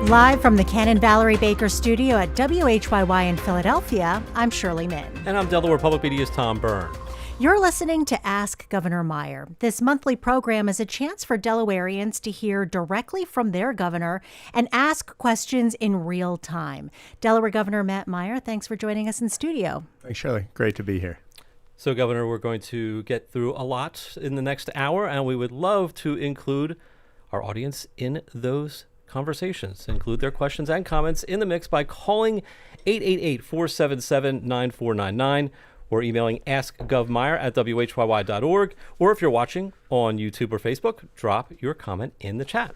Live from the Cannon Valerie Baker studio at WHYY in Philadelphia, I'm Shirley Min. And I'm Delaware Public Media's Tom Byrne. You're listening to Ask Governor Meyer. This monthly program is a chance for Delawareans to hear directly from their governor and ask questions in real time. Delaware Governor Matt Meyer, thanks for joining us in studio. Thanks, Shirley. Great to be here. So, Governor, we're going to get through a lot in the next hour, and we would love to include our audience in those conversations, include their questions and comments in the mix by calling 888-477-9499 or emailing askgovmeyer@whyy.org. Or if you're watching on YouTube or Facebook, drop your comment in the chat.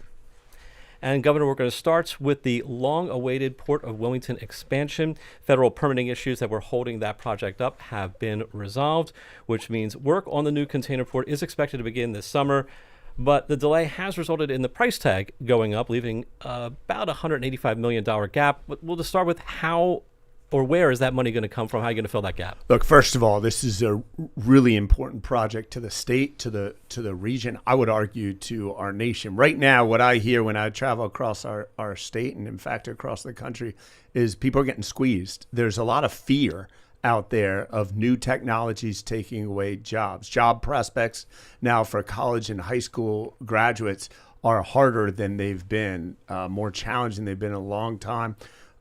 And Governor, we're going to start with the long-awaited Port of Wilmington expansion. Federal permitting issues that were holding that project up have been resolved, which means work on the new container port is expected to begin this summer. But the delay has resulted in the price tag going up, leaving about a $185 million gap. We'll just start with how or where is that money going to come from? How are you going to fill that gap? Look, first of all, this is a really important project to the state, to the region, I would argue to our nation. Right now, what I hear when I travel across our state and, in fact, across the country is people are getting squeezed. There's a lot of fear out there of new technologies taking away jobs. Job prospects now for college and high school graduates are harder than they've been, more challenging than they've been in a long time.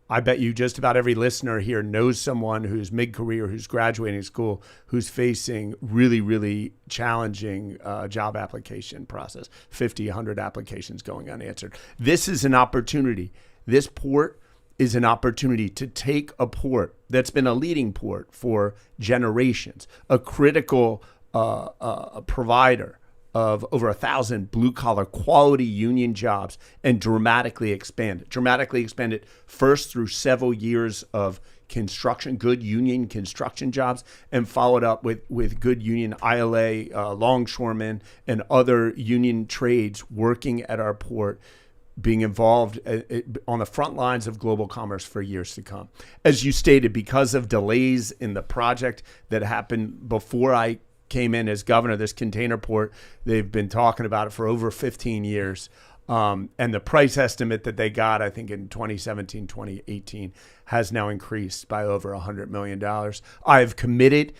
I bet you just about every listener here knows someone who's mid-career, who's graduating school, who's facing really, really challenging job application process, 50, 100 applications going unanswered. This is an opportunity. This port is an opportunity to take a port that's been a leading port for generations, a critical provider of over 1,000 blue-collar quality union jobs, and dramatically expand it first through several years of construction, good union construction jobs, and followed up with good union ILA, longshoremen, and other union trades working at our port, being involved on the front lines of global commerce for years to come. As you stated, because of delays in the project that happened before I came in as governor, this container port, they've been talking about it for over 15 years. And the price estimate that they got, I think in 2017, 2018, has now increased by over $100 million. I've committed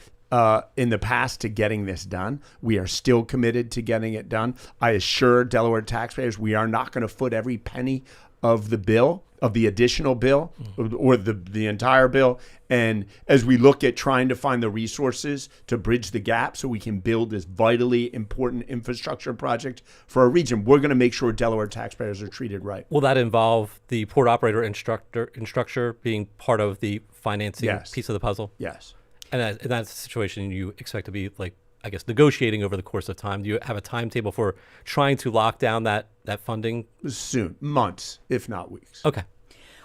in the past to getting this done. We are still committed to getting it done. I assure Delaware taxpayers we are not going to foot every penny of the bill, of the additional bill, or the entire bill. And as we look at trying to find the resources to bridge the gap so we can build this vitally important infrastructure project for our region, we're going to make sure Delaware taxpayers are treated right. Will that involve the port operator instructor being part of the financing piece of the puzzle? Yes. And that's a situation you expect to be, like, I guess, negotiating over the course of time. Do you have a timetable for trying to lock down that funding? Soon, months, if not weeks. Okay.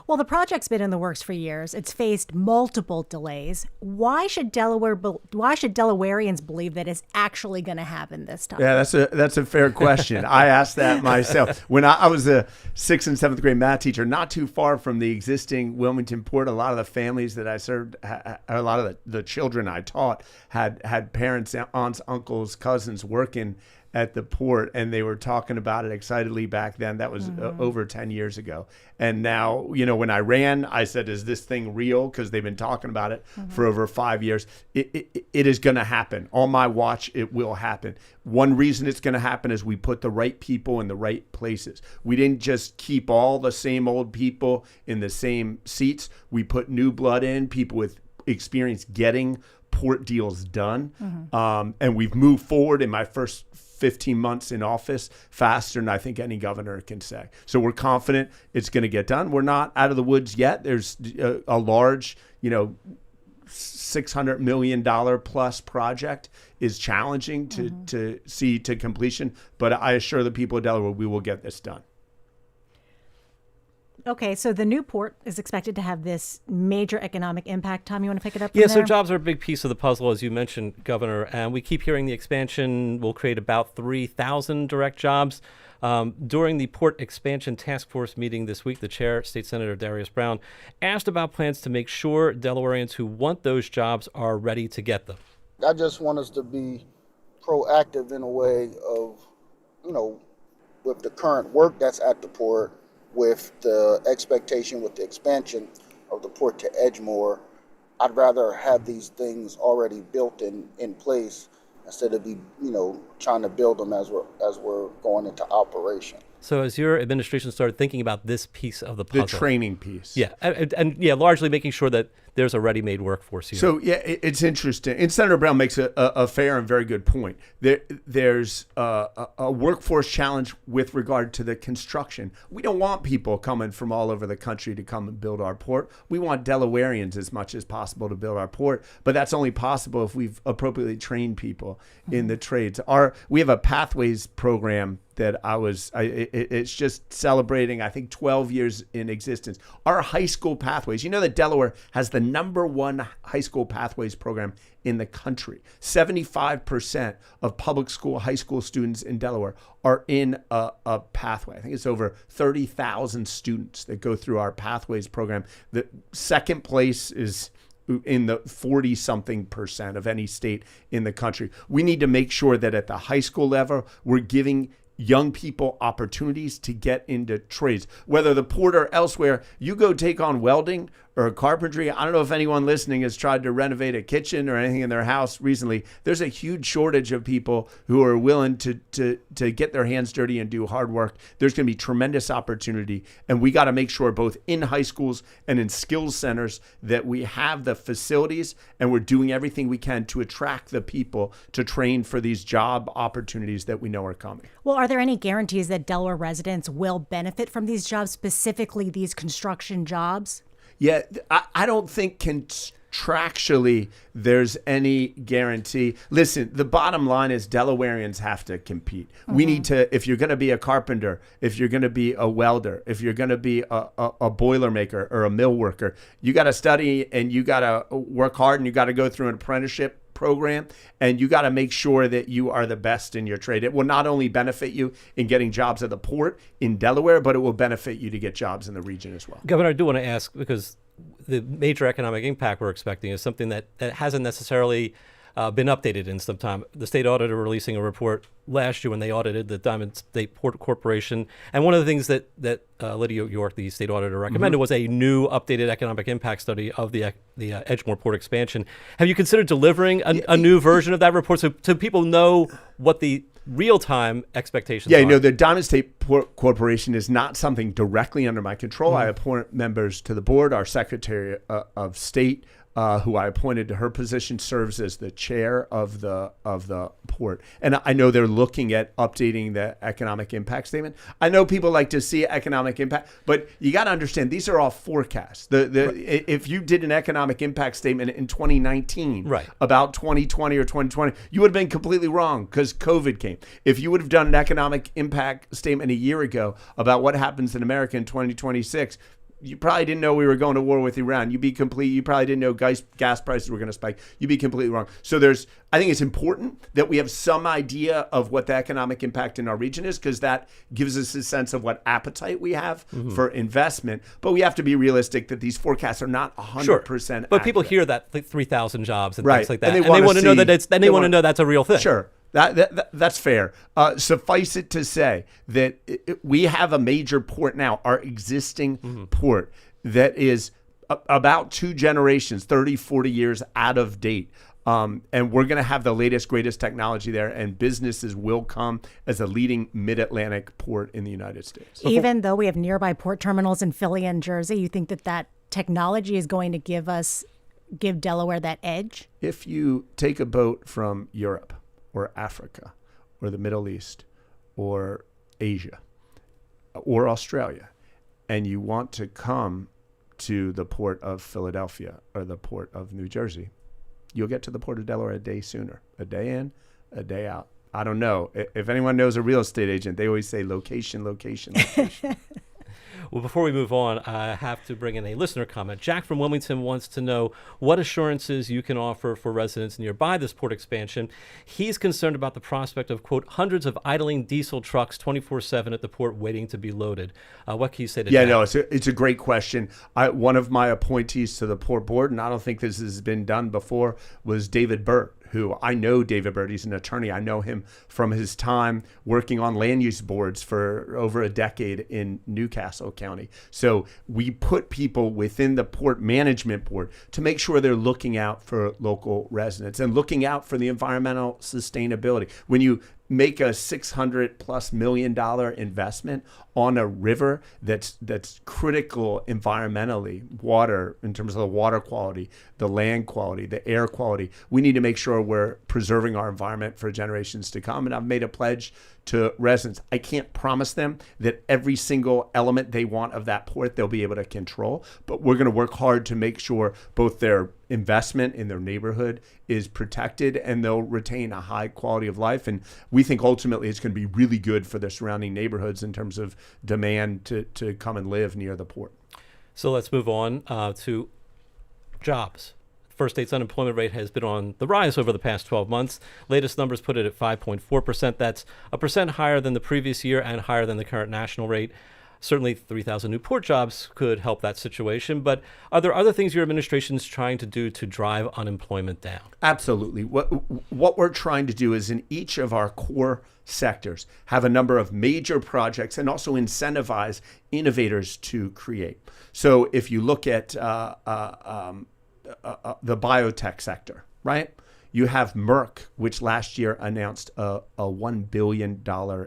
Well, the project's been in the works for years. It's faced multiple delays. Why should Delawareans believe that it's actually going to happen this time? Yeah, that's a fair question. I asked that myself. When I was a 6th and 7th grade math teacher, not too far from the existing Wilmington port, a lot of the families that I served, a lot of the children I taught had parents, aunts, uncles, cousins working at the port, and they were talking about it excitedly back then. That was over 10 years ago. And now, when I ran, I said, is this thing real? Because they've been talking about it for over 5 years. It is going to happen. On my watch, it will happen. One reason it's going to happen is we put the right people in the right places. We didn't just keep all the same old people in the same seats. We put new blood in, people with experience getting port deals done. And we've moved forward in my first 15 months in office faster than I think any governor can say. So we're confident it's going to get done. We're not out of the woods yet. There's a large, $600 million plus project is challenging to see to completion. But I assure the people of Delaware we will get this done. Okay, so the new port is expected to have this major economic impact. Tom, you want to pick it up from there? Yeah, so jobs are a big piece of the puzzle, as you mentioned, Governor, and we keep hearing the expansion will create about 3,000 direct jobs. During the Port Expansion Task Force meeting this week, the chair, State Senator Darius Brown, asked about plans to make sure Delawareans who want those jobs are ready to get them. I just want us to be proactive in a way of, with the current work that's at the port, with the expectation with the expansion of the port to Edgemore, I'd rather have these things already built in place instead of trying to build them as we're going into operation. So as your administration started thinking about this piece of the puzzle, The training piece. yeah, and largely making sure that there's a ready-made workforce here. So yeah, it's interesting. And Senator Brown makes a fair and very good point. There's a workforce challenge with regard to the construction. We don't want people coming from all over the country to come and build our port. We want Delawareans as much as possible to build our port, but that's only possible if we've appropriately trained people in the trades. We have a pathways program that it's just celebrating, I think, 12 years in existence. Our high school pathways, you know that Delaware has the #1 high school pathways program in the country. 75% of public school, high school students in Delaware are in a pathway. I think it's over 30,000 students that go through our pathways program. The second place is in the 40-something% of any state in the country. We need to make sure that at the high school level, we're giving young people opportunities to get into trades, whether the port or elsewhere. You go take on welding or carpentry. I don't know if anyone listening has tried to renovate a kitchen or anything in their house recently. There's a huge shortage of people who are willing to get their hands dirty and do hard work. There's going to be tremendous opportunity, and we got to make sure both in high schools and in skills centers that we have the facilities and we're doing everything we can to attract the people to train for these job opportunities that we know are coming. Well, are there any guarantees that Delaware residents will benefit from these jobs, specifically these construction jobs? Yeah, I don't think contractually there's any guarantee. Listen, the bottom line is Delawareans have to compete. We need to, if you're going to be a carpenter, if you're going to be a welder, if you're going to be a boiler maker or a mill worker, you got to study and you got to work hard and you got to go through an apprenticeship program, and you got to make sure that you are the best in your trade. It will not only benefit you in getting jobs at the port in Delaware, but it will benefit you to get jobs in the region as well. Governor, I do want to ask, because the major economic impact we're expecting is something that hasn't necessarily been updated in some time. The state auditor releasing a report last year when they audited the Diamond State Port Corporation. And one of the things that Lydia York, the state auditor, recommended was a new updated economic impact study of the Edgemore Port expansion. Have you considered delivering a new version of that report so people know what the real-time expectations are? Yeah, the Diamond State Port Corporation is not something directly under my control. I appoint members to the board. Our Secretary of State, who I appointed to her position, serves as the chair of the port. And I know they're looking at updating the economic impact statement. I know people like to see economic impact, but you got to understand these are all forecasts. If you did an economic impact statement in 2019 about 2020 or 2020, you would have been completely wrong because COVID came. If you would have done an economic impact statement a year ago about what happens in America in 2026, you probably didn't know we were going to war with Iran. You probably didn't know gas prices were going to spike. You'd be completely wrong. So I think it's important that we have some idea of what the economic impact in our region is, because that gives us a sense of what appetite we have for investment. But we have to be realistic that these forecasts are not 100% But people accurate. hear that 3,000 jobs and Right. things like that. And And they want to know that they want to know that's a real thing. Sure. That's fair. Suffice it to say that we have a major port now, our existing port, that is about 2 generations, 30, 40 years out of date. And we're going to have the latest, greatest technology there, and businesses will come as a leading mid-Atlantic port in the United States. Even though we have nearby port terminals in Philly and Jersey, you think that technology is going to give Delaware that edge? If you take a boat from Europe or Africa or the Middle East or Asia or Australia, and you want to come to the port of Philadelphia or the port of New Jersey, you'll get to the port of Delaware a day sooner, a day in, a day out. I don't know. If anyone knows a real estate agent, they always say location, location, location. Well, before we move on, I have to bring in a listener comment. Jack from Wilmington wants to know what assurances you can offer for residents nearby this port expansion. He's concerned about the prospect of, quote, hundreds of idling diesel trucks 24/7 at the port waiting to be loaded. What can you say to that? Yeah, no, it's a great question. One of my appointees to the port board, and I don't think this has been done before, was David Burt, who I know David Byrd. He's an attorney. I know him from his time working on land use boards for over a decade in Newcastle County. So we put people within the Port Management Board to make sure they're looking out for local residents and looking out for the environmental sustainability. When you make a $600+ million investment on a river that's critical environmentally, water, in terms of the water quality, the land quality, the air quality, we need to make sure we're preserving our environment for generations to come. And I've made a pledge to residents. I can't promise them that every single element they want of that port they'll be able to control, but we're going to work hard to make sure both their investment in their neighborhood is protected and they'll retain a high quality of life. And we think ultimately it's going to be really good for the surrounding neighborhoods in terms of demand to come and live near the port. So let's move on to jobs. First state's unemployment rate has been on the rise over the past 12 months. Latest numbers put it at 5.4%. That's a percent higher than the previous year and higher than the current national rate. Certainly 3,000 new port jobs could help that situation. But are there other things your administration is trying to do to drive unemployment down? Absolutely. What we're trying to do is in each of our core sectors have a number of major projects and also incentivize innovators to create. So if you look at the biotech sector, right? You have Merck, which last year announced a $1 billion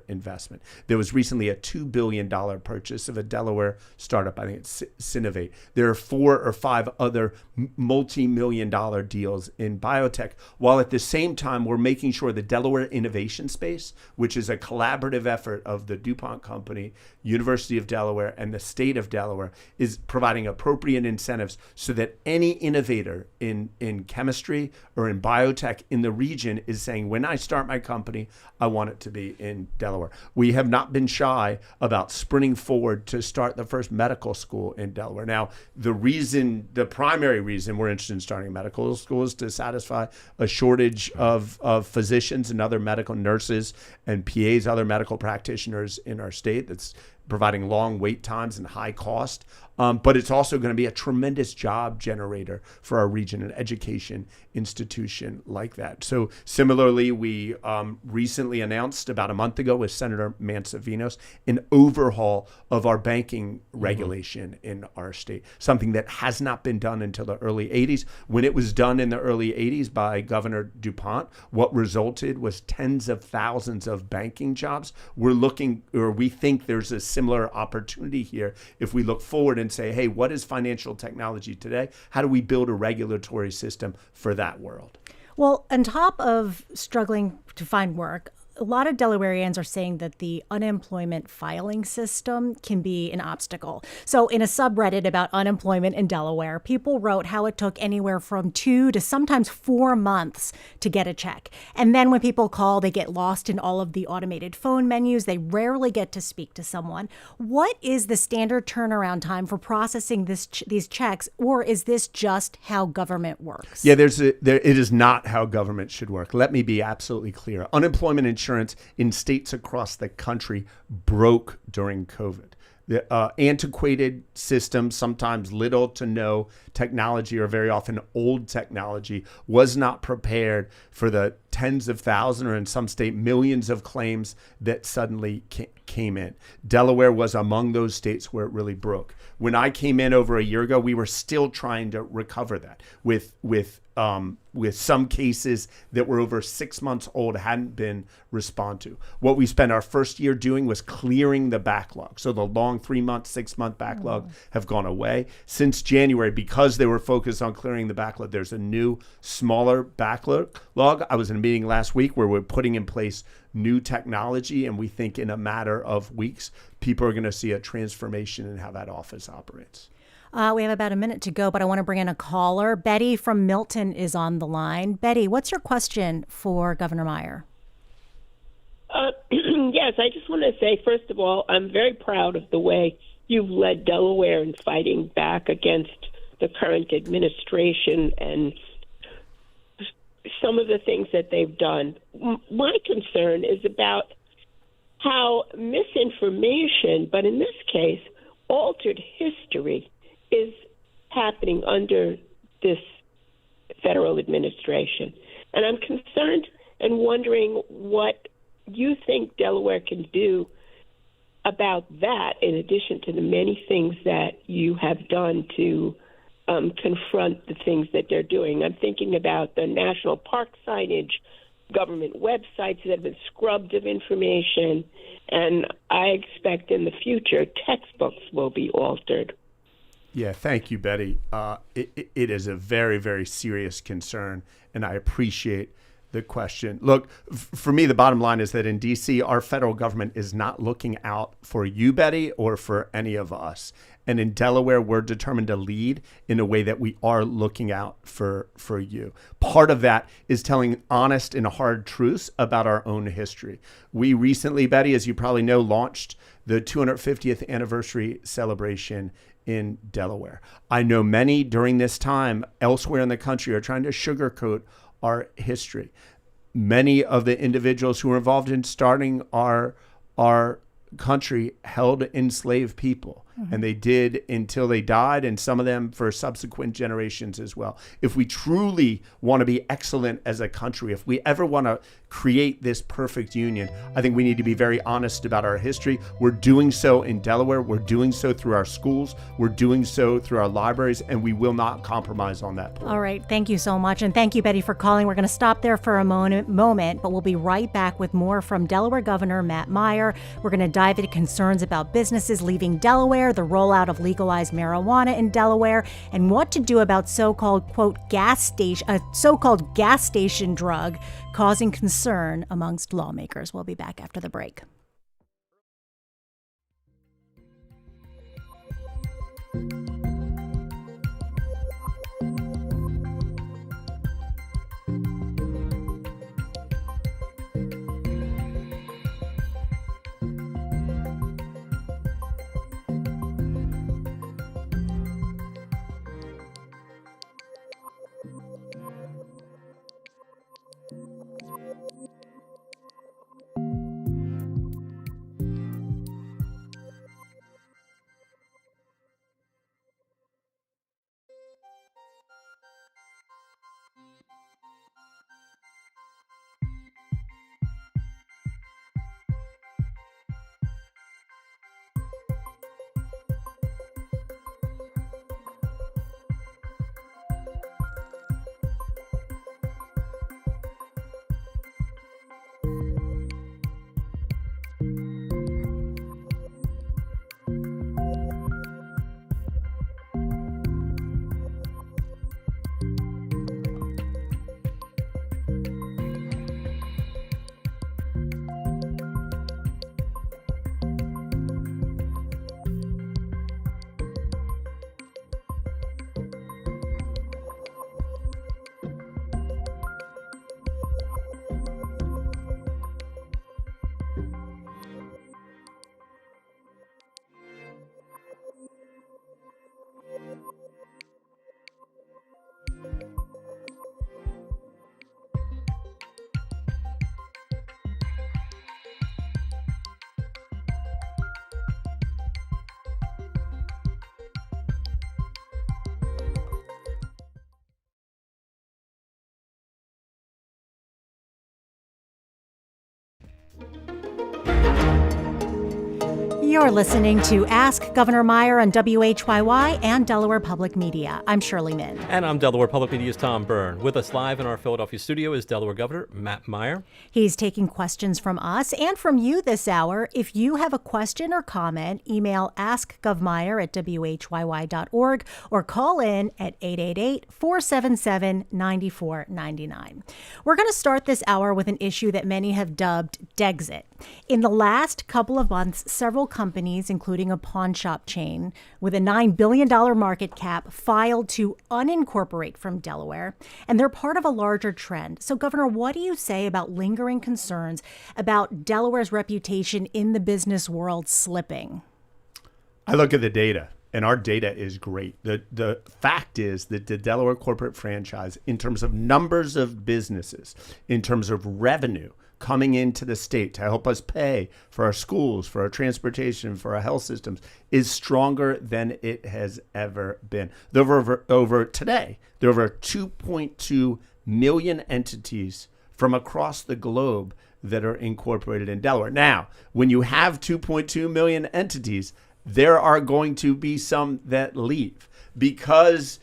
investment. There was recently a $2 billion purchase of a Delaware startup. I think it's Civic. There are 4 or 5 other multi-million-dollar deals in biotech, while at the same time, we're making sure the Delaware Innovation Space, which is a collaborative effort of the DuPont Company, University of Delaware, and the state of Delaware, is providing appropriate incentives so that any innovator in chemistry or in biotech in the region is saying, when I start my company, I want it to be in Delaware. We have not been shy about sprinting forward to start the first medical school in Delaware. Now, the primary reason we're interested in starting a medical school is to satisfy a shortage of physicians and other medical nurses and PAs, other medical practitioners in our state that's providing long wait times and high cost. But it's also going to be a tremendous job generator for our region, an education institution like that. So similarly, we recently announced about a month ago with Senator Mansavinos an overhaul of our banking regulation in our state, something that has not been done until the early 80s. When it was done in the early 80s by Governor DuPont, what resulted was tens of thousands of banking jobs. We think there's a similar opportunity here if we look forward and say, hey, what is financial technology today? How do we build a regulatory system for that world? Well, on top of struggling to find work, a lot of Delawareans are saying that the unemployment filing system can be an obstacle. So in a subreddit about unemployment in Delaware, people wrote how it took anywhere from 2 to sometimes 4 months to get a check. And then when people call, they get lost in all of the automated phone menus. They rarely get to speak to someone. What is the standard turnaround time for processing these checks, or is this just how government works? Yeah, it is not how government should work. Let me be absolutely clear. Unemployment insurance in states across the country broke during COVID. The antiquated systems, sometimes little to no technology, or very often old technology, was not prepared for the tens of thousands, or in some state, millions of claims that suddenly came in. Delaware was among those states where it really broke. When I came in over a year ago, we were still trying to recover that with some cases that were over 6 months old hadn't been responded to. What we spent our first year doing was clearing the backlog. So the long 3-month, 6-month backlog have gone away. Since January, because they were focused on clearing the backlog, there's a new, smaller backlog. I was in a meeting last week where we're putting in place new technology, and we think in a matter of weeks, people are going to see a transformation in how that office operates. We have about a minute to go, but I want to bring in a caller. Betty from Milton is on the line. Betty, what's your question for Governor Meyer? Yes, I just want to say, first of all, I'm very proud of the way you've led Delaware in fighting back against the current administration and some of the things that they've done. My concern is about how misinformation, but in this case, altered history, is happening under this federal administration. And I'm concerned and wondering what you think Delaware can do about that, in addition to the many things that you have done to confront the things that they're doing. I'm thinking about the national park signage, government websites that have been scrubbed of information, and I expect in the future textbooks will be altered. Yeah, thank you, Betty. It is a very, very serious concern, and I appreciate the question. Look, for me, the bottom line is that in D.C., our federal government is not looking out for you, Betty, or for any of us. And in Delaware, we're determined to lead in a way that we are looking out for you. Part of that is telling honest and hard truths about our own history. We recently, Betty, as you probably know, launched the 250th anniversary celebration in Delaware. I know many during this time elsewhere in the country are trying to sugarcoat our history. Many of the individuals who were involved in starting our country held enslaved people, and they did until they died, and some of them for subsequent generations as well. If we truly want to be excellent as a country, if we ever want to create this perfect union, I think we need to be very honest about our history. We're doing so in Delaware. We're doing so through our schools. We're doing so through our libraries, and we will not compromise on that point. All right. Thank you so much. And thank you, Betty, for calling. We're going to stop there for a moment, but we'll be right back with more from Delaware Governor Matt Meyer. We're going to dive into concerns about businesses leaving Delaware, the rollout of legalized marijuana in Delaware, and what to do about so-called, quote, gas station drug causing concern amongst lawmakers. We'll be back after the break. You're listening to Ask Governor Meyer on WHYY and Delaware Public Media. I'm Shirley Min. And I'm Delaware Public Media's Tom Byrne. With us live in our Philadelphia studio is Delaware Governor Matt Meyer. He's taking questions from us and from you this hour. If you have a question or comment, email askgovmeyer@whyy.org or call in at 888-477-9499. We're going to start this hour with an issue that many have dubbed Dexit. In the last couple of months, several companies, including a pawn shop chain with a $9 billion market cap, filed to unincorporate from Delaware, and they're part of a larger trend. So, Governor, what do you say about lingering concerns about Delaware's reputation in the business world slipping? I look at the data, and our data is great. The fact is that the Delaware corporate franchise, in terms of numbers of businesses, in terms of revenue coming into the state to help us pay for our schools, for our transportation, for our health systems, is stronger than it has ever been. Today, there are over 2.2 million entities from across the globe that are incorporated in Delaware. Now, when you have 2.2 million entities, there are going to be some that leave because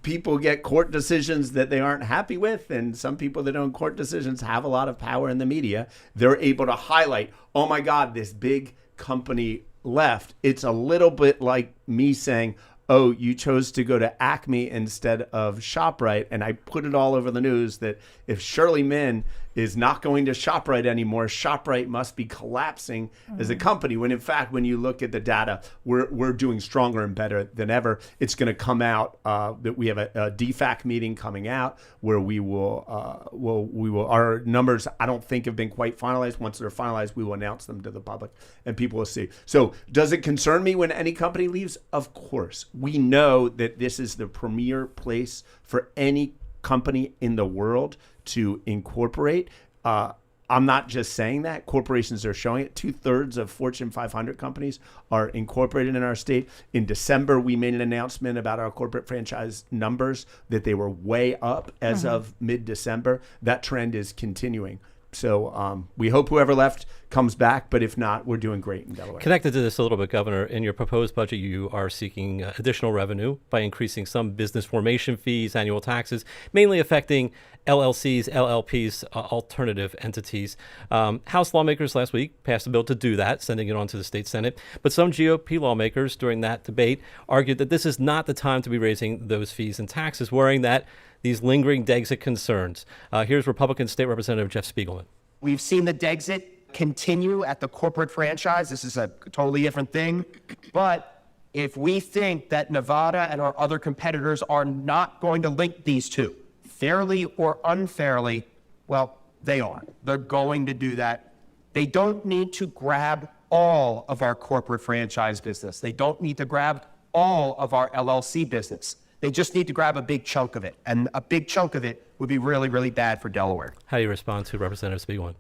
people get court decisions that they aren't happy with, and some people that own court decisions have a lot of power in the media. They're able to highlight, oh my God, this big company left. It's a little bit like me saying, oh, you chose to go to Acme instead of ShopRite. And I put it all over the news that if Shirley Min is not going to ShopRite anymore, ShopRite must be collapsing as a company. When in fact, when you look at the data, we're doing stronger and better than ever. It's going to come out that we have a DFAC meeting coming out where we will our numbers I don't think have been quite finalized. Once they're finalized, we will announce them to the public and people will see. So does it concern me when any company leaves? Of course. We know that this is the premier place for any company in the world to incorporate. I'm not just saying that. Corporations are showing it. 2/3 of Fortune 500 companies are incorporated in our state. In December, we made an announcement about our corporate franchise numbers, that they were way up as of mid-December. That trend is continuing. So we hope whoever left comes back, but if not, we're doing great in Delaware. Connected to this a little bit, Governor, in your proposed budget, you are seeking additional revenue by increasing some business formation fees, annual taxes, mainly affecting LLCs, LLPs, alternative entities. House lawmakers last week passed a bill to do that, sending it on to the state Senate. But some GOP lawmakers during that debate argued that this is not the time to be raising those fees and taxes, worrying that these lingering Dexit concerns. Here's Republican State Representative Jeff Spiegelman. We've seen the Dexit continue at the corporate franchise. This is a totally different thing. But if we think that Nevada and our other competitors are not going to link these two, fairly or unfairly, well, they are. They're going to do that. They don't need to grab all of our corporate franchise business. They don't need to grab all of our LLC business. They just need to grab a big chunk of it. And a big chunk of it would be really, really bad for Delaware. How do you respond to Representative Spiegelman?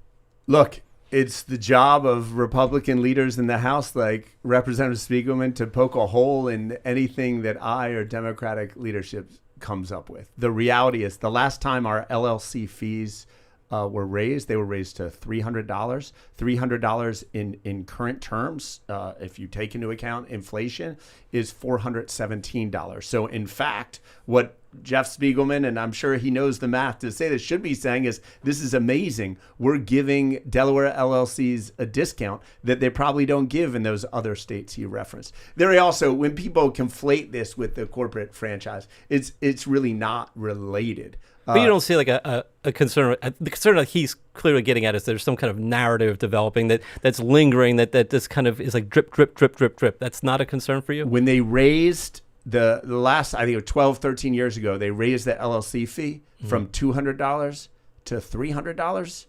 Look, it's the job of Republican leaders in the House, like Representative Spiegelman, to poke a hole in anything that I or Democratic leadership comes up with. The reality is the last time our LLC fees were raised, they were raised to $300. $300 in current terms, if you take into account inflation, is $417. So in fact, what Jeff Spiegelman, and I'm sure he knows the math to say this, should be saying is, this is amazing. We're giving Delaware LLCs a discount that they probably don't give in those other states he referenced. There also, when people conflate this with the corporate franchise, it's really not related. But you don't see like a concern. The concern that he's clearly getting at is there's some kind of narrative developing that's lingering, that this kind of is like drip, drip, drip, drip, drip. That's not a concern for you? When they raised the last, I think it was 12, 13 years ago, they raised the LLC fee from $200 to $300.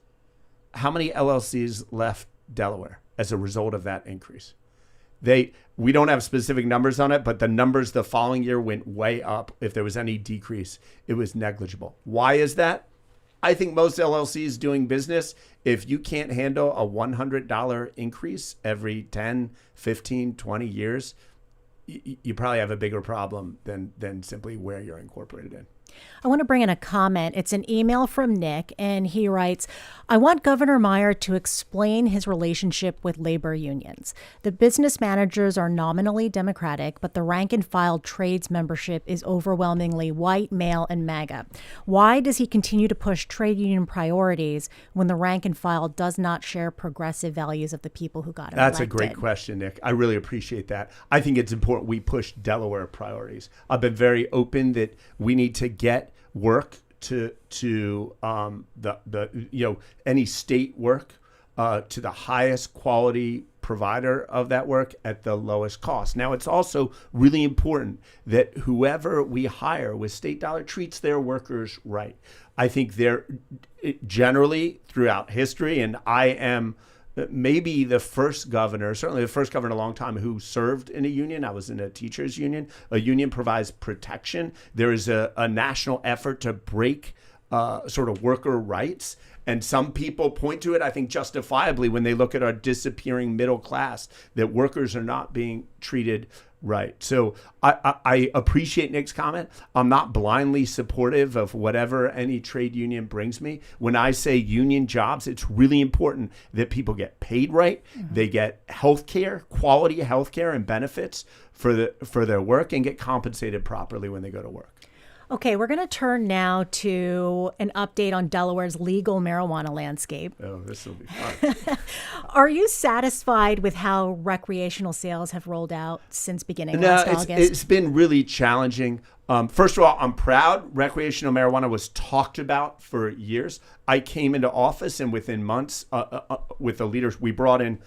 How many LLCs left Delaware as a result of that increase? We don't have specific numbers on it, but the numbers the following year went way up. If there was any decrease, it was negligible. Why is that? I think most LLCs doing business, if you can't handle a $100 increase every 10, 15, 20 years, you probably have a bigger problem than simply where you're incorporated in. I want to bring in a comment. It's an email from Nick, and he writes, I want Governor Meyer to explain his relationship with labor unions. The business managers are nominally Democratic, but the rank and file trades membership is overwhelmingly white, male, and MAGA. Why does he continue to push trade union priorities when the rank and file does not share progressive values of the people who got him That's elected? a great question, Nick. I really appreciate that. I think it's important we push Delaware priorities. I've been very open that we need to get work to any state work to the highest quality provider of that work at the lowest cost. Now, it's also really important that whoever we hire with state dollar treats their workers right. I think they're generally throughout history, and I am maybe the first governor, certainly the first governor in a long time who served in a union. I was in a teachers union. A union provides protection. There is a national effort to break sort of worker rights. And some people point to it, I think justifiably, when they look at our disappearing middle class, that workers are not being treated right. So I appreciate Nick's comment. I'm not blindly supportive of whatever any trade union brings me. When I say union jobs, it's really important that people get paid right. They get health care, quality health care and benefits for their work, and get compensated properly when they go to work. Okay, we're going to turn now to an update on Delaware's legal marijuana landscape. Oh, this will be fun. Are you satisfied with how recreational sales have rolled out since beginning last August? It's been really challenging. First of all, I'm proud. Recreational marijuana was talked about for years. I came into office, and within months, with the leaders, we brought in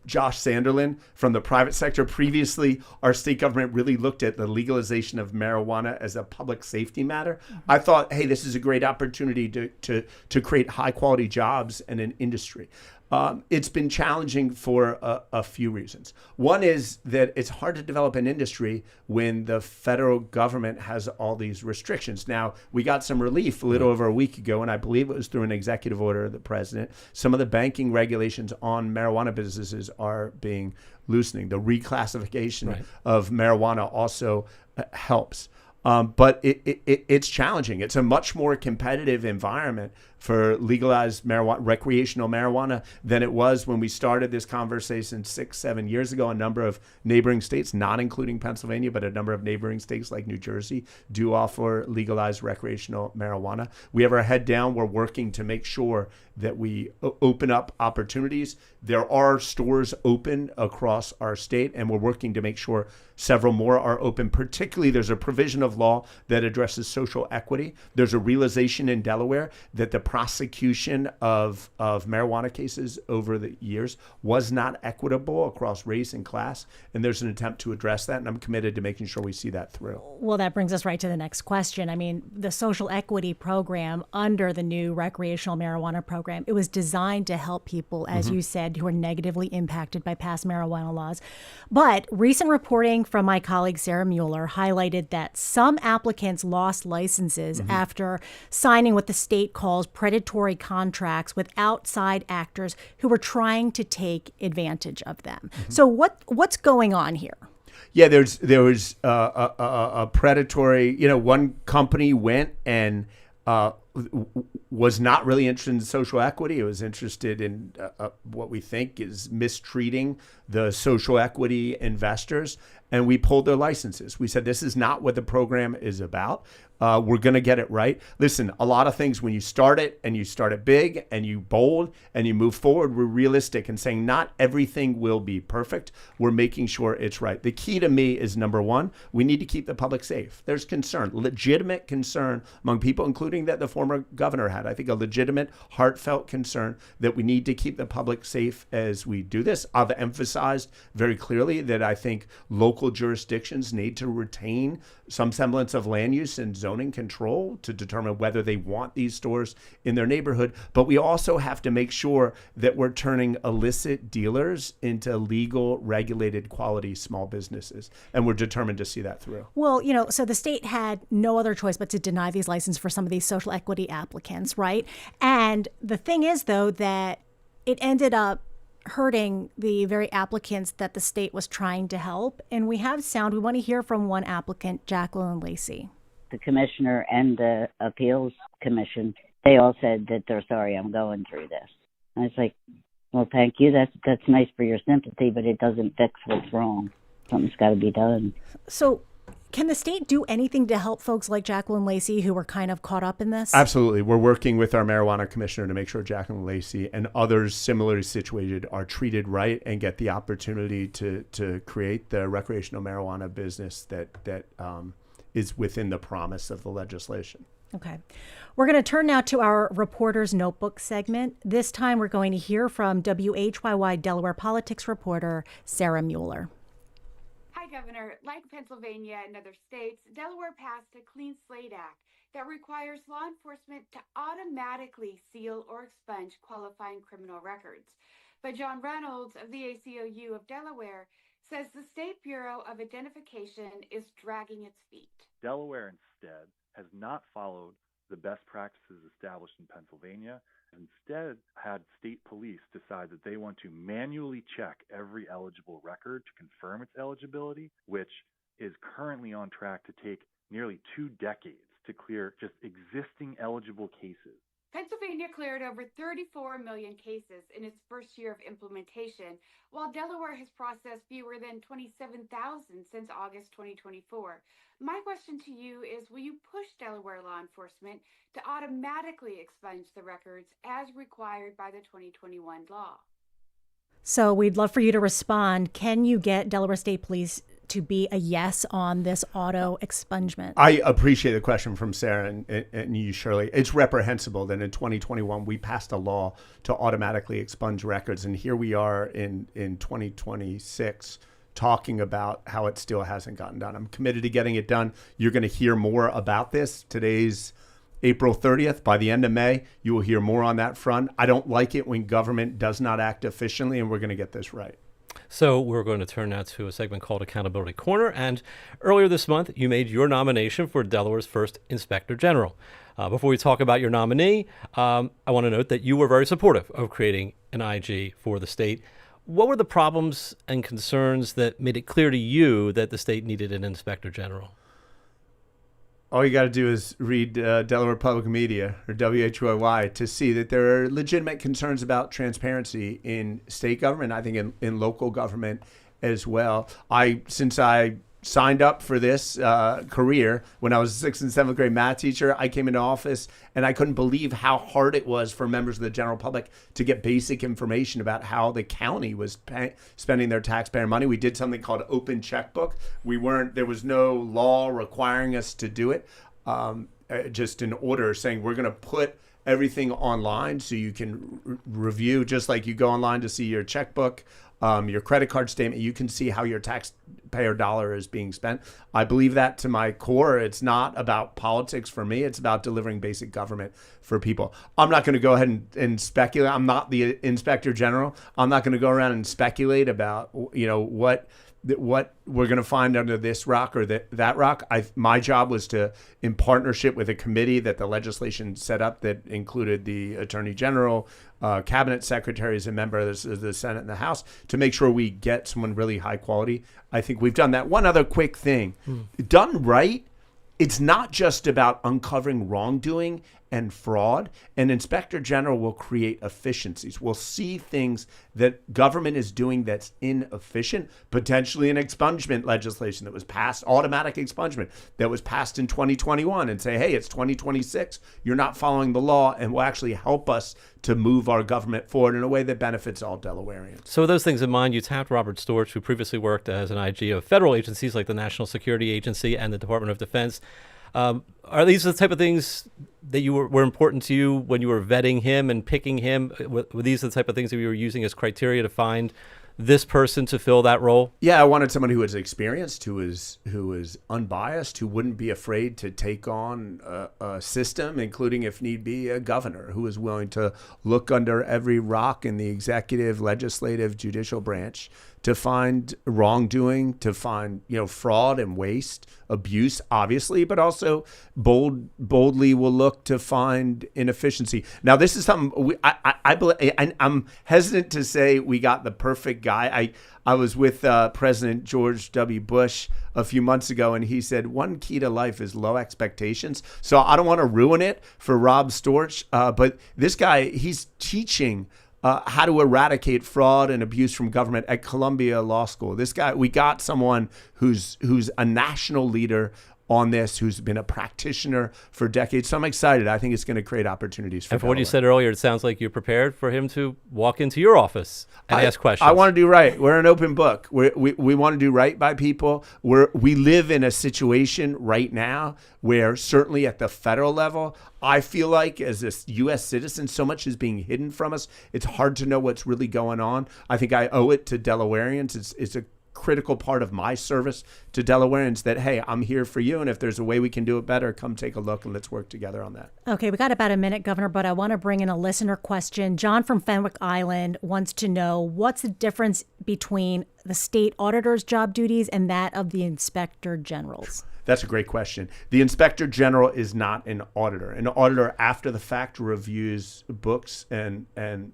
Josh Sanderlin from the private sector. Previously, our state government really looked at the legalization of marijuana as a public safety matter. I thought, hey, this is a great opportunity to create high quality jobs and an industry. It's been challenging for a few reasons. One is that it's hard to develop an industry when the federal government has all these restrictions. Now, we got some relief a little over a week ago, and I believe it was through an executive order of the president. Some of the banking regulations on marijuana businesses are being loosening. The reclassification of marijuana also helps. But it's challenging. It's a much more competitive environment for legalized marijuana, recreational marijuana, than it was when we started this conversation 6-7 years ago. A number of neighboring states, not including Pennsylvania, but a number of neighboring states like New Jersey do offer legalized recreational marijuana. We have our head down. We're working to make sure that we open up opportunities. There are stores open across our state, and we're working to make sure several more are open. Particularly, there's a provision of law that addresses social equity. There's a realization in Delaware that the prosecution of marijuana cases over the years was not equitable across race and class, and there's an attempt to address that, and I'm committed to making sure we see that through. Well, that brings us right to the next question. I mean, the social equity program under the new recreational marijuana program, it was designed to help people, as you said, who are negatively impacted by past marijuana laws. But recent reporting from my colleague Sarah Mueller highlighted that some applicants lost licenses after signing what the state calls predatory contracts with outside actors who were trying to take advantage of them. So what's going on here? Yeah, there was a predatory. One company went and was not really interested in social equity. It was interested in what we think is mistreating the social equity investors, and we pulled their licenses. We said, this is not what the program is about. We're going to get it right. Listen, a lot of things, when you start it and you start it big and you bold and you move forward, we're realistic and saying not everything will be perfect. We're making sure it's right. The key to me is, number one, we need to keep the public safe. There's concern, legitimate concern among people, including that the former governor had. I think a legitimate, heartfelt concern that we need to keep the public safe as we do this. I've emphasized very clearly that I think local jurisdictions need to retain some semblance of land use and zoning control to determine whether they want these stores in their neighborhood. But we also have to make sure that we're turning illicit dealers into legal, regulated, quality small businesses. And we're determined to see that through. Well, so the state had no other choice but to deny these licenses for some of these social equity applicants, right? And the thing is, though, that it ended up hurting the very applicants that the state was trying to help. And we have sound. We want to hear from one applicant, Jacqueline Lacey. The commissioner and the appeals commission, they all said that they're sorry I'm going through this. I was like, well, thank you. That's nice for your sympathy, but it doesn't fix what's wrong. Something's got to be done. So can the state do anything to help folks like Jacqueline Lacey who were kind of caught up in this? Absolutely. We're working with our marijuana commissioner to make sure Jacqueline Lacey and others similarly situated are treated right and get the opportunity to create the recreational marijuana business that is within the promise of the legislation. Okay. We're going to turn now to our Reporter's Notebook segment. This time we're going to hear from WHYY Delaware politics reporter Sarah Mueller. Hi, Governor. Like Pennsylvania and other states, Delaware passed a Clean Slate Act that requires law enforcement to automatically seal or expunge qualifying criminal records. But John Reynolds of the ACLU of Delaware says the State Bureau of Identification is dragging its feet. Delaware instead has not followed the best practices established in Pennsylvania instead had state police decide that they want to manually check every eligible record to confirm its eligibility, which is currently on track to take nearly 2 decades to clear just existing eligible cases. Pennsylvania cleared over 34 million cases in its first year of implementation, while Delaware has processed fewer than 27,000 since August 2024. My question to you is, will you push Delaware law enforcement to automatically expunge the records as required by the 2021 law? So we'd love for you to respond. Can you get Delaware State Police to be a yes on this auto expungement? I appreciate the question from Sarah and you, Shirley. It's reprehensible that in 2021 we passed a law to automatically expunge records, and here we are in 2026 talking about how it still hasn't gotten done. I'm committed to getting it done. You're going to hear more about this. Today's April 30th. By the end of May, you will hear more on that front. I don't like it when government does not act efficiently, and we're going to get this right. So we're going to turn now to a segment called Accountability Corner. And earlier this month, you made your nomination for Delaware's first Inspector General. Before we talk about your nominee, I want to note that you were very supportive of creating an IG for the state. What were the problems and concerns that made it clear to you that the state needed an Inspector General? All you got to do is read Delaware Public Media, or WHYY, to see that there are legitimate concerns about transparency in state government, I think in local government as well. Since I signed up for this career when I was a 6th and 7th grade math teacher, I came into office and I couldn't believe how hard it was for members of the general public to get basic information about how the county was spending their taxpayer money. We did something called open checkbook. There was no law requiring us to do it. Just an order saying we're going to put everything online so you can review, just like you go online to see your checkbook, your credit card statement, you can see how your taxpayer dollar is being spent. I believe that to my core. It's not about politics for me. It's about delivering basic government for people. I'm not going to go ahead and speculate. I'm not the Inspector General. I'm not going to go around and speculate about, what we're going to find under this rock or that rock. My job was to, in partnership with a committee that the legislation set up that included the Attorney General, cabinet secretaries, and members of the Senate and the House, to make sure we get someone really high quality. I think we've done that. One other quick thing. Done right, it's not just about uncovering wrongdoing and fraud. An Inspector General will create efficiencies. We'll see things that government is doing that's inefficient, potentially an expungement legislation that was passed, automatic expungement that was passed in 2021, and say, hey, it's 2026. You're not following the law, and will actually help us to move our government forward in a way that benefits all Delawareans. So with those things in mind, you tapped Robert Storch, who previously worked as an IG of federal agencies like the National Security Agency and the Department of Defense. Are these the type of things that you were important to you when you were vetting him and picking him? Were these the type of things that you were using as criteria to find this person to fill that role? Yeah, I wanted someone who was experienced, who was unbiased, who wouldn't be afraid to take on a system, including, if need be, a governor, who was willing to look under every rock in the executive, legislative, judicial branch to find wrongdoing, to find fraud and waste, abuse, obviously, but also boldly will look to find inefficiency. Now, this is something I'm hesitant to say we got the perfect guy. I was with President George W. Bush a few months ago, and he said one key to life is low expectations. So I don't want to ruin it for Rob Storch, but this guy, he's teaching how to eradicate fraud and abuse from government at Columbia Law School. This guy, we got someone who's a national leader on this, who's been a practitioner for decades. So I'm excited. I think it's going to create opportunities for And for what you said earlier, it sounds like you're prepared for him to walk into your office and ask questions. I want to do right. We're an open book. We want to do right by people. We live in a situation right now where, certainly at the federal level, I feel like as a U.S. citizen, so much is being hidden from us. It's hard to know what's really going on. I think I owe it to Delawareans. It's a critical part of my service to Delawareans that, hey, I'm here for you, and if there's a way we can do it better, come take a look and let's work together on that. Okay, we got about a minute, Governor, but I want to bring in a listener question. John from Fenwick Island wants to know, what's the difference between the state auditor's job duties and that of the Inspector General's? That's a great question. The Inspector General is not an auditor. An auditor, after the fact, reviews books and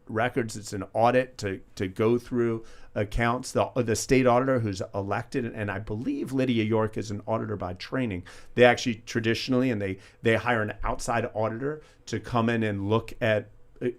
records. It's an audit to go through accounts. The state auditor, who's elected, and I believe Lydia York is an auditor by training. They actually traditionally, and they hire an outside auditor to come in and look at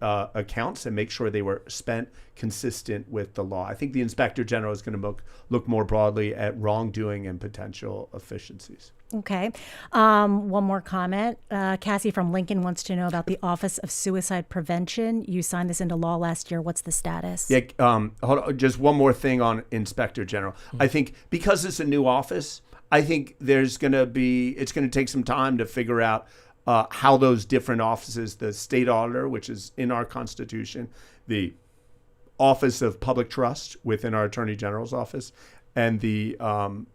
accounts and make sure they were spent consistent with the law. I think the Inspector General is going to look more broadly at wrongdoing and potential efficiencies. Okay. One more comment. Cassie from Lincoln wants to know about the Office of Suicide Prevention. You signed this into law last year. What's the status? Yeah. Hold on. Just one more thing on Inspector General. I think because it's a new office, I think it's going to take some time to figure out how those different offices, the state auditor, which is in our Constitution, the Office of Public Trust within our Attorney General's office, and the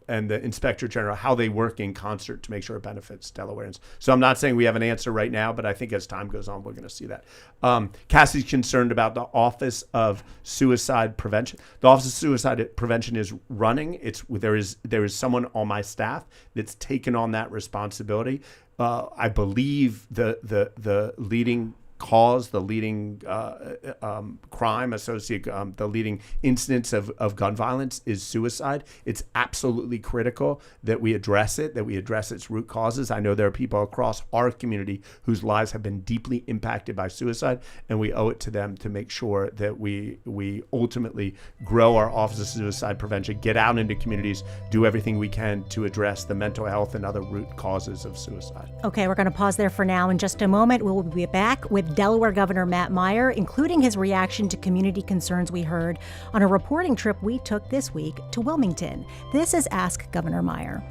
Inspector General, how they work in concert to make sure it benefits Delawareans. So I'm not saying we have an answer right now, but I think as time goes on, we're going to see that. Cassie's concerned about the Office of Suicide Prevention. The Office of Suicide Prevention is running. There is someone on my staff that's taken on that responsibility. I believe the leading cause, the leading crime associated, the leading incidence of gun violence is suicide. It's absolutely critical that we address its root causes. I know there are people across our community whose lives have been deeply impacted by suicide, and we owe it to them to make sure that we ultimately grow our Office of Suicide Prevention, get out into communities, do everything we can to address the mental health and other root causes of suicide. Okay, we're going to pause there for now. In just a moment, we will be back with Delaware Governor Matt Meyer, including his reaction to community concerns we heard on a reporting trip we took this week to Wilmington. This is Ask Governor Meyer.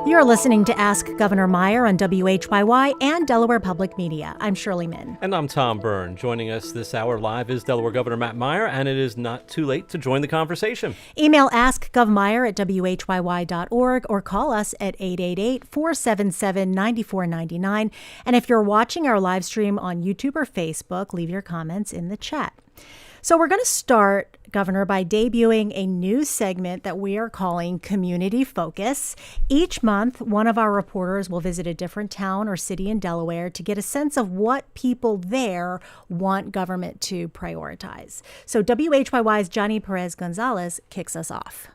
You're listening to Ask Governor Meyer on WHYY and Delaware Public Media. I'm Shirley Min. And I'm Tom Byrne. Joining us this hour live is Delaware Governor Matt Meyer, and it is not too late to join the conversation. Email askgovmeyer@whyy.org or call us at 888-477-9499. And if you're watching our live stream on YouTube or Facebook, leave your comments in the chat. So we're going to start, Governor, by debuting a new segment that we are calling Community Focus. Each month, one of our reporters will visit a different town or city in Delaware to get a sense of what people there want government to prioritize. So WHYY's Johnny Perez Gonzalez kicks us off.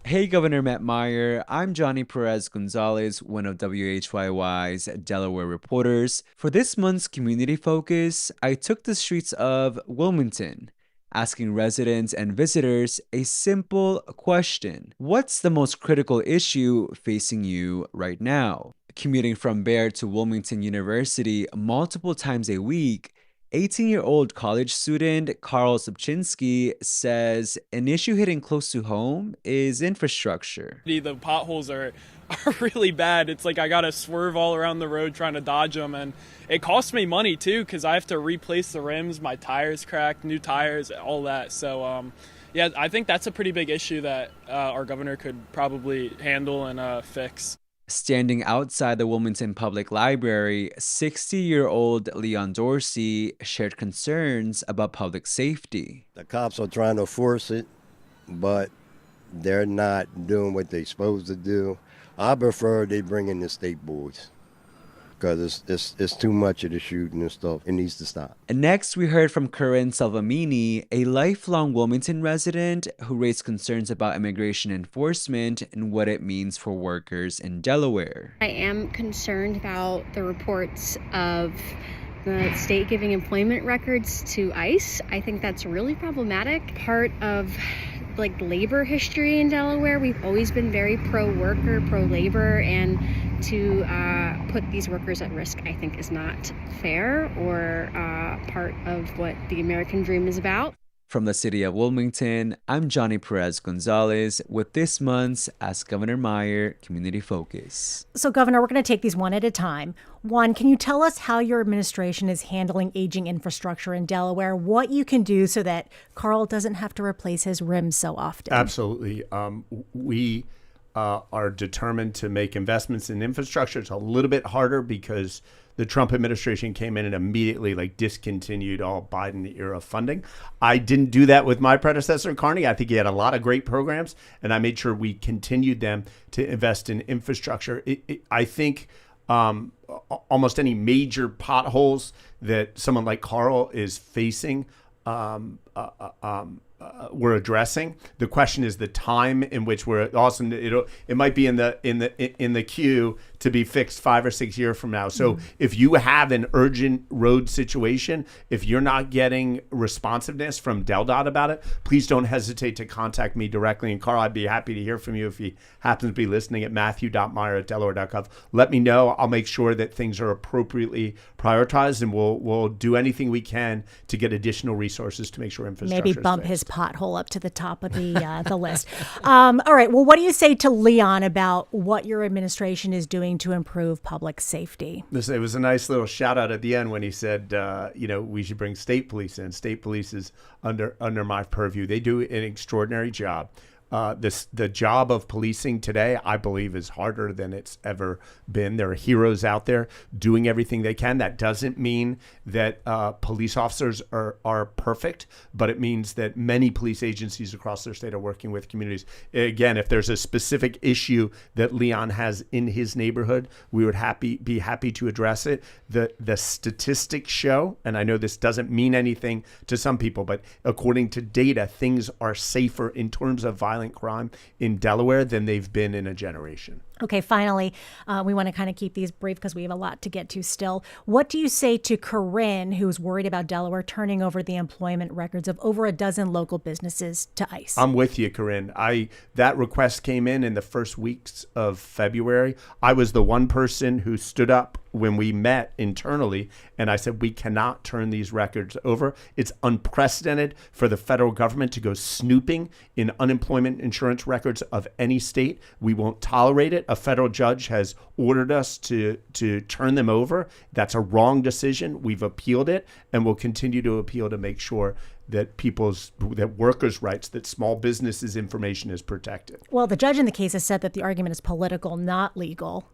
Hey, Governor Matt Meyer. I'm Johnny Perez Gonzalez, one of WHYY's Delaware reporters. For this month's community focus, I took the streets of Wilmington, asking residents and visitors a simple question. What's the most critical issue facing you right now? Commuting from Bear to Wilmington University multiple times a week, 18-year-old college student Carl Subchinsky says an issue hitting close to home is infrastructure. The potholes are really bad. It's like I got to swerve all around the road trying to dodge them, and it costs me money too because I have to replace the rims, my tires cracked, new tires, all that. So yeah, I think that's a pretty big issue that our governor could probably handle and fix. Standing outside the Wilmington Public Library, 60-year-old Leon Dorsey shared concerns about public safety. The cops are trying to force it, but they're not doing what they're supposed to do. I prefer they bring in the state boys because it's too much of the shooting and stuff. It needs to stop. And next, we heard from Corinne Salvamini, a lifelong Wilmington resident who raised concerns about immigration enforcement and what it means for workers in Delaware. I am concerned about the reports of the state giving employment records to ICE. I think that's really problematic. Part of labor history in Delaware, we've always been very pro-worker, pro-labor, and to put these workers at risk, I think, is not fair or part of what the American dream is about. From the city of Wilmington, I'm Johnny Perez Gonzalez with this month's Ask Governor Meyer Community Focus. So, Governor, we're going to take these one at a time. One, can you tell us how your administration is handling aging infrastructure in Delaware, what you can do so that Carl doesn't have to replace his rims so often? Absolutely. We are determined to make investments in infrastructure. It's a little bit harder because the Trump administration came in and immediately discontinued all Biden era funding. I didn't do that with my predecessor, Carney. I think he had a lot of great programs, and I made sure we continued them to invest in infrastructure. I think almost any major potholes that someone like Carl is facing, we're addressing. The question is the time in which we're also it might be in the queue to be fixed 5 or 6 years from now. So if you have an urgent road situation, if you're not getting responsiveness from DelDOT about it, please don't hesitate to contact me directly. And Carl, I'd be happy to hear from you if he happens to be listening at matthew.meyer@delaware.gov. Let me know. I'll make sure that things are appropriately prioritized, and we'll do anything we can to get additional resources to make sure infrastructure Maybe is bump fixed. his pothole up to the top of the list. All right. Well, what do you say to Leon about what your administration is doing to improve public safety? Listen, it was a nice little shout out at the end when he said, we should bring state police in. State police is under my purview. They do an extraordinary job. The job of policing today, I believe, is harder than it's ever been. There are heroes out there doing everything they can. That doesn't mean that police officers are perfect, but it means that many police agencies across their state are working with communities. Again, if there's a specific issue that Leon has in his neighborhood, we would be happy to address it. The statistics show, and I know this doesn't mean anything to some people, but according to data, things are safer in terms of violent crime in Delaware than they've been in a generation. Okay, finally, we want to kind of keep these brief because we have a lot to get to still. What do you say to Corinne, who's worried about Delaware turning over the employment records of over a dozen local businesses to ICE? I'm with you, Corinne. That request came in the first weeks of February. I was the one person who stood up when we met internally, and I said, we cannot turn these records over. It's unprecedented for the federal government to go snooping in unemployment insurance records of any state. We won't tolerate it. A federal judge has ordered us to turn them over. That's a wrong decision. We've appealed it, and we'll continue to appeal to make sure that workers' rights, that small businesses' information is protected. Well, the judge in the case has said that the argument is political, not legal.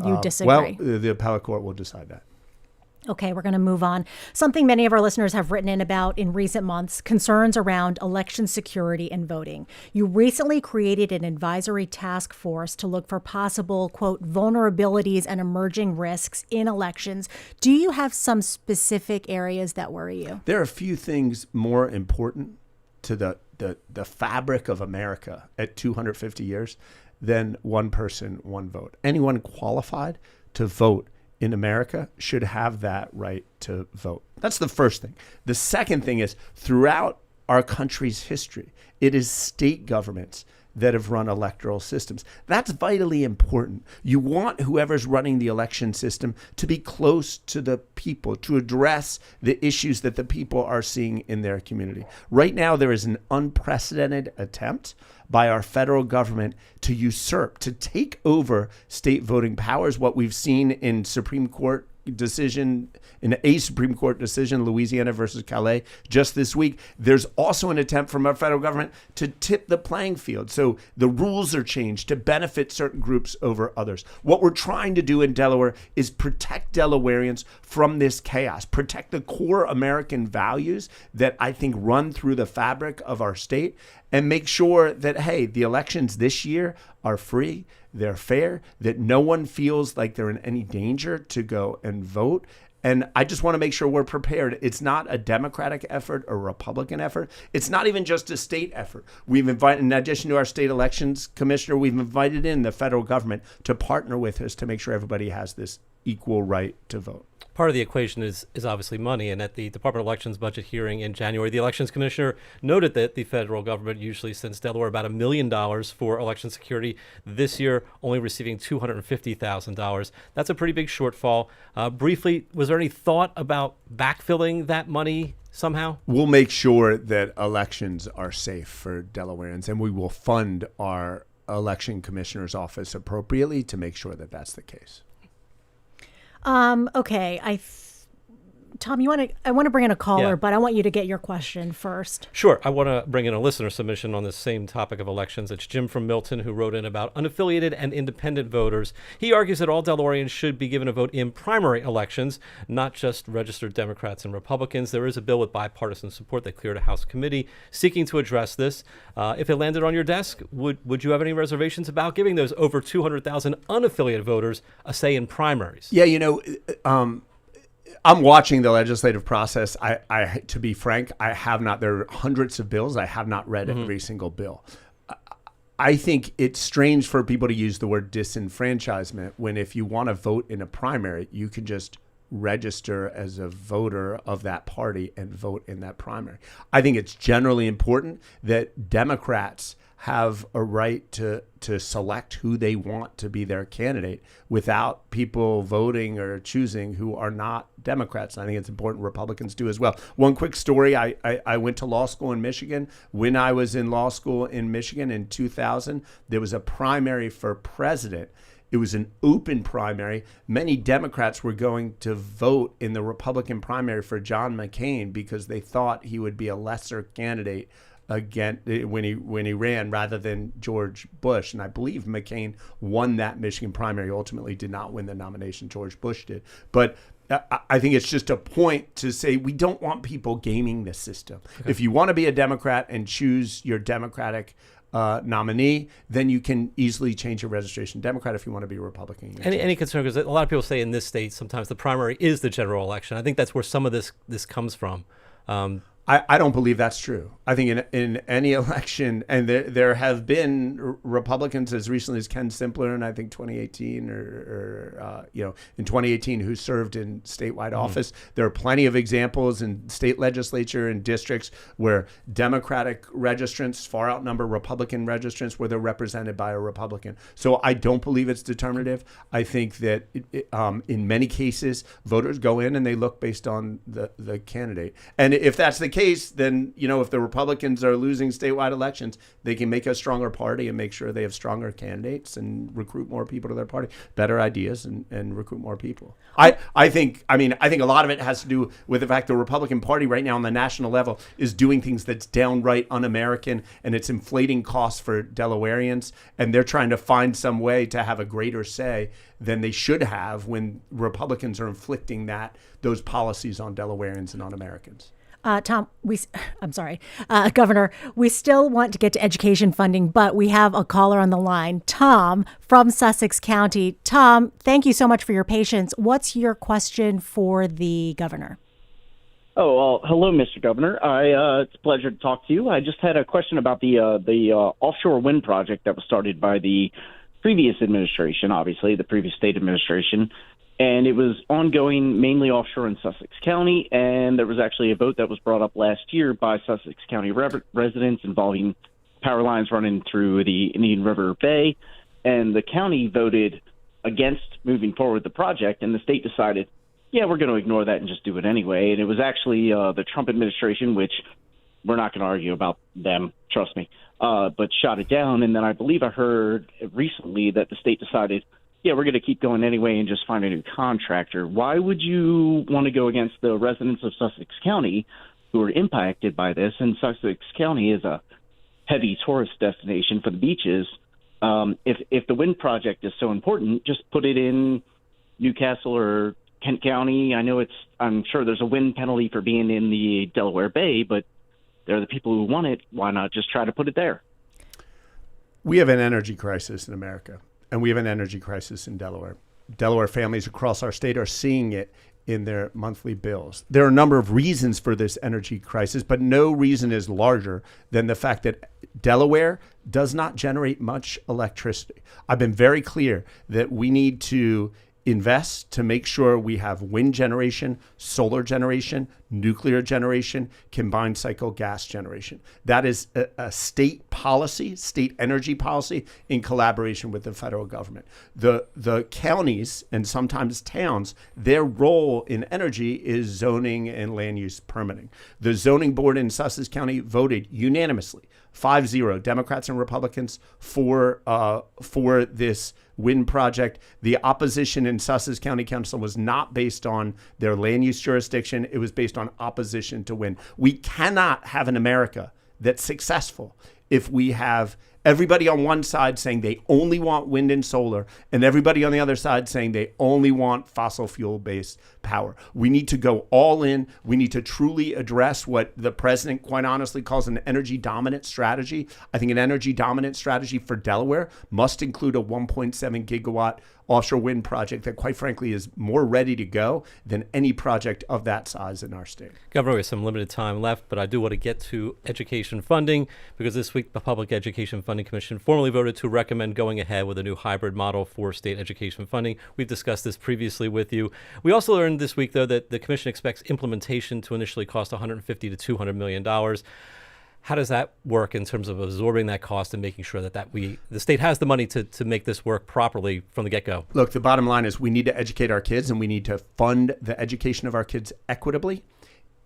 You disagree? Well, the appellate court will decide that. Okay, we're going to move on. Something many of our listeners have written in about in recent months, concerns around election security and voting. You recently created an advisory task force to look for possible, quote, vulnerabilities and emerging risks in elections. Do you have some specific areas that worry you? There are a few things more important to the the fabric of America at 250 years, then one person, one vote. Anyone qualified to vote in America should have that right to vote. That's the first thing. The second thing is, throughout our country's history, it is state governments that have run electoral systems. That's vitally important. You want whoever's running the election system to be close to the people, to address the issues that the people are seeing in their community. Right now, there is an unprecedented attempt by our federal government to usurp, to take over state voting powers. What we've seen in Supreme Court decision, in a Supreme Court decision, Louisiana versus Calais, just this week. There's also an attempt from our federal government to tip the playing field. So the rules are changed to benefit certain groups over others. What we're trying to do in Delaware is protect Delawareans from this chaos, protect the core American values that I think run through the fabric of our state, and make sure that, hey, the elections this year are free, they're fair, that no one feels like they're in any danger to go and vote. And I just want to make sure we're prepared. It's not a Democratic effort or Republican effort. It's not even just a state effort. We've invited, in addition to our state elections commissioner, we've invited in the federal government to partner with us to make sure everybody has this equal right to vote. Part of the equation is obviously money. And at the Department of Elections budget hearing in January, the elections commissioner noted that the federal government usually sends Delaware about $1 million for election security. This year, only receiving $250,000. That's a pretty big shortfall. Briefly, was there any thought about backfilling that money somehow? We'll make sure that elections are safe for Delawareans, and we will fund our election commissioner's office appropriately to make sure that that's the case. Okay. Tom, I want to bring in a caller, Yeah. but I want you to get your question first. Sure. I want to bring in a listener submission on this same topic of elections. It's Jim from Milton, who wrote in about unaffiliated and independent voters. He argues that all Delawareans should be given a vote in primary elections, not just registered Democrats and Republicans. There is a bill with bipartisan support that cleared a House committee seeking to address this. If it landed on your desk, would you have any reservations about giving those over 200,000 unaffiliated voters a say in primaries? Yeah, I'm watching the legislative process. I to be frank, I have not. There are hundreds of bills. I have not read every single bill. I think it's strange for people to use the word disenfranchisement when, if you want to vote in a primary, you can just register as a voter of that party and vote in that primary. I think it's generally important that Democrats have a right to select who they want to be their candidate without people voting or choosing who are not Democrats. And I think it's important Republicans do as well. One quick story. I went to law school in Michigan. When I was in law school in Michigan in 2000, there was a primary for president. It was an open primary. Many Democrats were going to vote in the Republican primary for John McCain because they thought he would be a lesser candidate again when he ran rather than George Bush. And I believe McCain won that Michigan primary, ultimately did not win the nomination. George Bush did. But I think it's just a point to say we don't want people gaming the system. Okay. If you want to be a Democrat and choose your Democratic nominee, then you can easily change your registration Democrat. If you want to be a Republican. Any concern? Because a lot of people say in this state sometimes the primary is the general election. I think that's where some of this comes from. I don't believe that's true. I think in any election, and there have been Republicans as recently as Ken Simpler in I think 2018 or in 2018 who served in statewide office. There are plenty of examples in state legislature and districts where Democratic registrants far outnumber Republican registrants where they're represented by a Republican. So I don't believe it's determinative. I think that in many cases voters go in and they look based on the candidate. And if that's the case, then, if the Republicans are losing statewide elections, they can make a stronger party and make sure they have stronger candidates and recruit more people to their party, better ideas and recruit more people. I think a lot of it has to do with the fact the Republican Party right now on the national level is doing things that's downright un-American, and it's inflating costs for Delawareans, and they're trying to find some way to have a greater say than they should have when Republicans are inflicting those policies on Delawareans and on Americans. Tom, Governor, we still want to get to education funding, but we have a caller on the line, Tom from Sussex County. Tom, thank you so much for your patience. What's your question for the governor? Oh, well, hello, Mr. Governor. It's a pleasure to talk to you. I just had a question about the offshore wind project that was started by the previous administration, obviously, the previous state administration. And it was ongoing mainly offshore in Sussex County. And there was actually a vote that was brought up last year by Sussex County residents involving power lines running through the Indian River Bay. And the county voted against moving forward with the project. And the state decided, yeah, we're going to ignore that and just do it anyway. And it was actually the Trump administration, which we're not going to argue about them, trust me, but shot it down. And then I believe I heard recently that the state decided, yeah, we're going to keep going anyway and just find a new contractor. Why would you want to go against the residents of Sussex County who are impacted by this? And Sussex County is a heavy tourist destination for the beaches. If the wind project is so important, just put it in Newcastle or Kent County. I'm sure there's a wind penalty for being in the Delaware Bay, but they're the people who want it. Why not just try to put it there? We have an energy crisis in America, and we have an energy crisis in Delaware. Delaware families across our state are seeing it in their monthly bills. There are a number of reasons for this energy crisis, but no reason is larger than the fact that Delaware does not generate much electricity. I've been very clear that we need to invest to make sure we have wind generation, solar generation, nuclear generation, combined cycle gas generation. That is a state policy, state energy policy in collaboration with the federal government. The counties and sometimes towns, their role in energy is zoning and land use permitting. The zoning board in Sussex County voted unanimously, 5-0, Democrats and Republicans, for this wind project. The opposition in Sussex County Council was not based on their land use jurisdiction. It was based on opposition to wind. We cannot have an America that's successful if we have everybody on one side saying they only want wind and solar, and everybody on the other side saying they only want fossil fuel-based power. We need to go all in. We need to truly address what the president quite honestly calls an energy dominant strategy. I think an energy dominant strategy for Delaware must include a 1.7 gigawatt offshore wind project that quite frankly is more ready to go than any project of that size in our state. Governor, we have some limited time left, but I do want to get to education funding because this week the Public Education Funding Commission formally voted to recommend going ahead with a new hybrid model for state education funding. We've discussed this previously with you. We also learned this week, though, that the commission expects implementation to initially cost $150 to $200 million. How does that work in terms of absorbing that cost and making sure that the state has the money to make this work properly from the get-go? Look, the bottom line is we need to educate our kids and we need to fund the education of our kids equitably.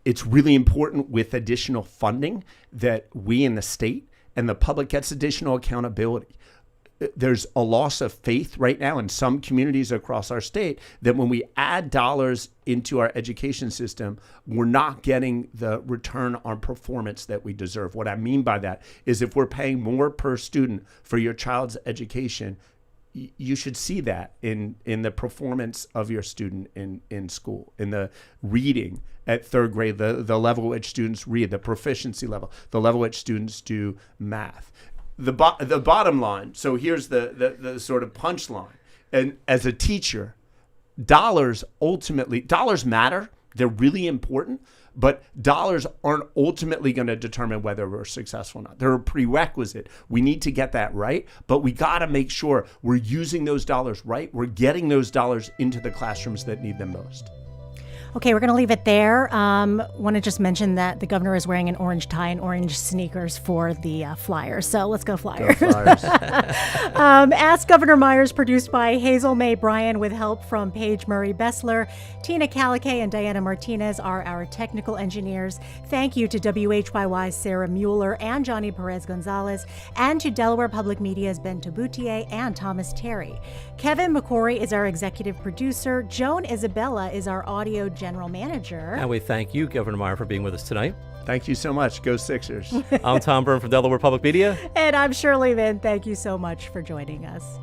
It's really important with additional funding that we in the state and the public gets additional accountability. There's a loss of faith right now in some communities across our state that when we add dollars into our education system, we're not getting the return on performance that we deserve. What I mean by that is if we're paying more per student for your child's education, you should see that in the performance of your student in school, in the reading at third grade, the level at which students read, the proficiency level, the level at which students do math. The bottom line, so here's the sort of punchline. And as a teacher, dollars matter. They're really important, but dollars aren't ultimately going to determine whether we're successful or not. They're a prerequisite. We need to get that right, but we got to make sure we're using those dollars right. We're getting those dollars into the classrooms that need them most. Okay, we're going to leave it there. Want to just mention that the governor is wearing an orange tie and orange sneakers for the Flyers. So let's go Flyers. Go Flyers. Ask Governor Meyer is produced by Hazel May Bryan with help from Paige Murray Bessler. Tina Calicay and Diana Martinez are our technical engineers. Thank you to WHYY's Sarah Mueller and Johnny Perez Gonzalez, and to Delaware Public Media's Ben Taboutier and Thomas Terry. Kevin McCory is our executive producer. Joan Isabella is our audio general manager. And we thank you, Governor Meyer, for being with us tonight. Thank you so much. Go Sixers. I'm Tom Byrne from Delaware Public Media. And I'm Shirley Vin. Thank you so much for joining us.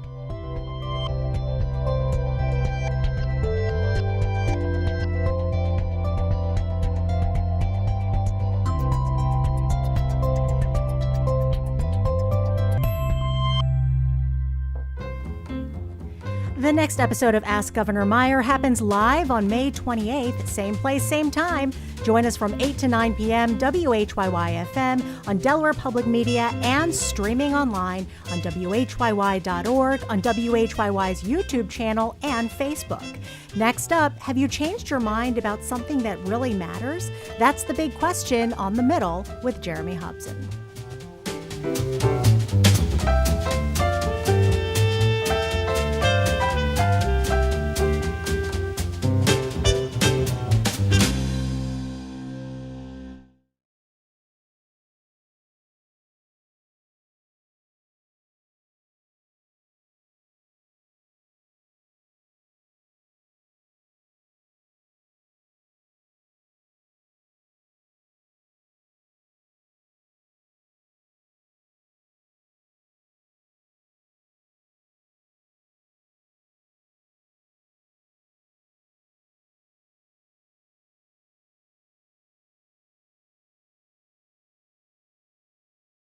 The next episode of Ask Governor Meyer happens live on May 28th, same place, same time. Join us from 8 to 9 p.m. WHYY FM on Delaware Public Media and streaming online on WHYY.org, on WHYY's YouTube channel and Facebook. Next up, have you changed your mind about something that really matters? That's the big question on The Middle with Jeremy Hobson.